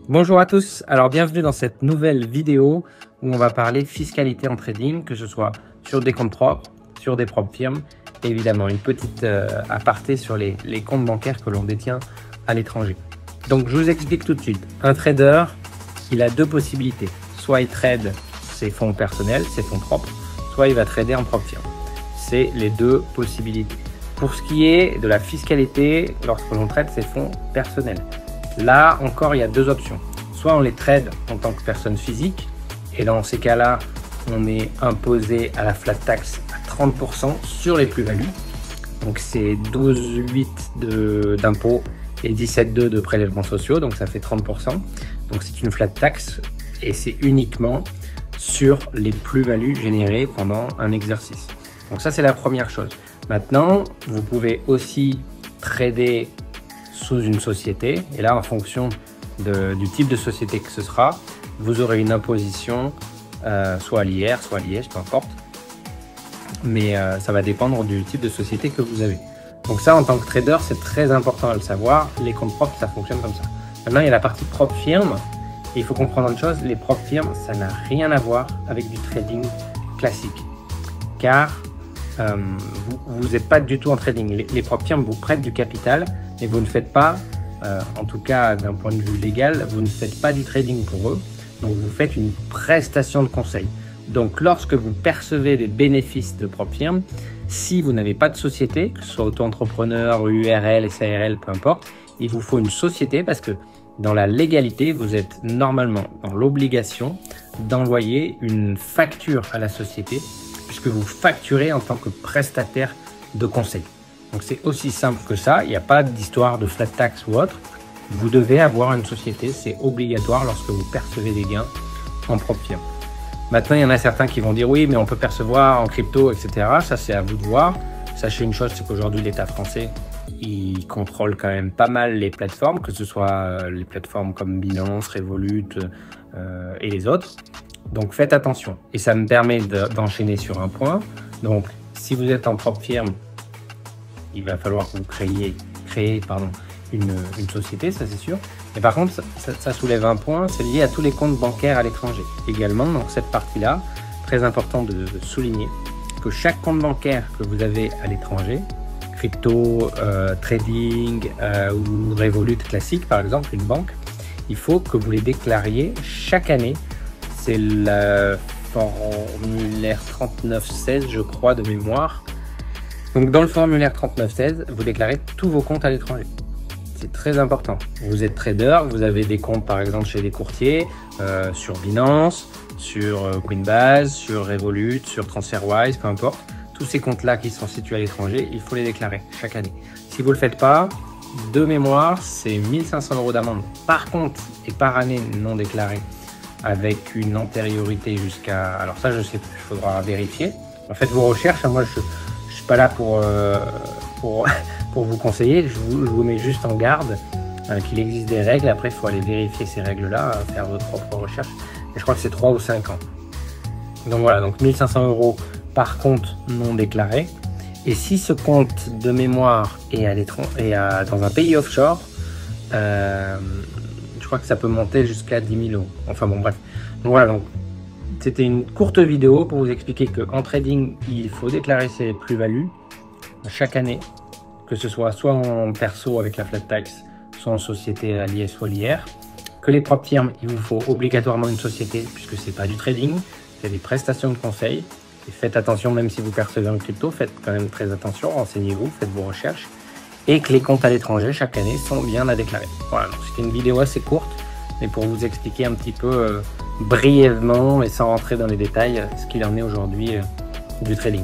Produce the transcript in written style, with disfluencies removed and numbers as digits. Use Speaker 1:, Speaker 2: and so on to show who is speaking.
Speaker 1: Bonjour à tous, alors bienvenue dans cette nouvelle vidéo où on va parler fiscalité en trading, que ce soit sur des comptes propres, sur des propres firmes, et évidemment une petite aparté sur les comptes bancaires que l'on détient à l'étranger. Donc je vous explique tout de suite. Un trader, il a deux possibilités. Soit il trade ses fonds personnels, ses fonds propres, soit il va trader en propre firme. C'est les deux possibilités. Pour ce qui est de la fiscalité, lorsque l'on trade ses fonds personnels, là encore il y a deux options. Soit on les trade en tant que personne physique, et dans ces cas-là, on est imposé à la flat tax à 30% sur les plus-values. Donc c'est 12,8 d'impôts et 17,2 de prélèvements sociaux, donc ça fait 30%. Donc c'est une flat tax et c'est uniquement sur les plus-values générées pendant un exercice. Donc ça c'est la première chose. Maintenant, vous pouvez aussi trader sous une société, et là en fonction du type de société que ce sera, vous aurez une imposition soit à l'IR, soit à l'IEJ, peu importe, mais ça va dépendre du type de société que vous avez. Donc ça, en tant que trader, c'est très important à le savoir. Les comptes propres, ça fonctionne comme ça. Maintenant, il y a la partie propre firme, et il faut comprendre une chose, les propres firmes, ça n'a rien à voir avec du trading classique, car vous n'êtes pas du tout en trading. Les propres firmes vous prêtent du capital, mais vous ne faites pas, en tout cas d'un point de vue légal, vous ne faites pas du trading pour eux. Donc vous faites une prestation de conseil. Donc lorsque vous percevez des bénéfices de propre firme, si vous n'avez pas de société, que ce soit auto-entrepreneur, URL, SARL, peu importe, il vous faut une société parce que dans la légalité, vous êtes normalement dans l'obligation d'envoyer une facture à la société puisque vous facturez en tant que prestataire de conseil. Donc c'est aussi simple que ça, il n'y a pas d'histoire de flat tax ou autre. Vous devez avoir une société, c'est obligatoire lorsque vous percevez des gains en propre firme. Maintenant, il y en a certains qui vont dire oui, mais on peut percevoir en crypto, etc. Ça, c'est à vous de voir. Sachez une chose, c'est qu'aujourd'hui, l'État français, il contrôle quand même pas mal les plateformes, que ce soit les plateformes comme Binance, Revolut et les autres. Donc, faites attention. Et ça me permet d'enchaîner sur un point. Donc, si vous êtes en propre firme, il va falloir que vous créez une société, ça c'est sûr. Et par contre, ça soulève un point, c'est lié à tous les comptes bancaires à l'étranger. Également, dans cette partie-là, très important de souligner que chaque compte bancaire que vous avez à l'étranger, crypto, trading ou Revolut classique par exemple, une banque, il faut que vous les déclariez chaque année. C'est le formulaire 3916, je crois, de mémoire. Donc dans le formulaire 3916, vous déclarez tous vos comptes à l'étranger. C'est très important. Vous êtes trader, vous avez des comptes par exemple chez des courtiers, sur Binance, sur Coinbase, sur Revolut, sur TransferWise, peu importe. Tous ces comptes-là qui sont situés à l'étranger, il faut les déclarer chaque année. Si vous ne le faites pas, de mémoire, c'est 1500 € d'amende par compte et par année non déclaré, avec une antériorité jusqu'à... Alors ça, je sais plus, il faudra vérifier. En fait, vos recherches, moi, je suis pas là pour vous conseiller, je vous mets juste en garde qu'il existe des règles. Après, il faut aller vérifier ces règles-là, faire votre propre recherche. Et je crois que c'est 3 ou 5 ans. Donc voilà, donc 1500 € par compte non déclaré. Et si ce compte de mémoire est dans un pays offshore, je crois que ça peut monter jusqu'à 10 000 €. Enfin bon, bref. Donc voilà, donc c'était une courte vidéo pour vous expliquer qu'en trading, il faut déclarer ses plus-values chaque année, que ce soit en perso avec la flat tax, soit en société à l'IS ou à l'IR. Que les propres firmes, il vous faut obligatoirement une société, puisque c'est pas du trading, c'est des prestations de conseil. Et faites attention, même si vous percevez en crypto, faites quand même très attention, renseignez-vous, faites vos recherches. Et que les comptes à l'étranger, chaque année, sont bien à déclarer. Voilà, c'était une vidéo assez courte, mais pour vous expliquer un petit peu brièvement, et sans rentrer dans les détails, ce qu'il en est aujourd'hui du trading.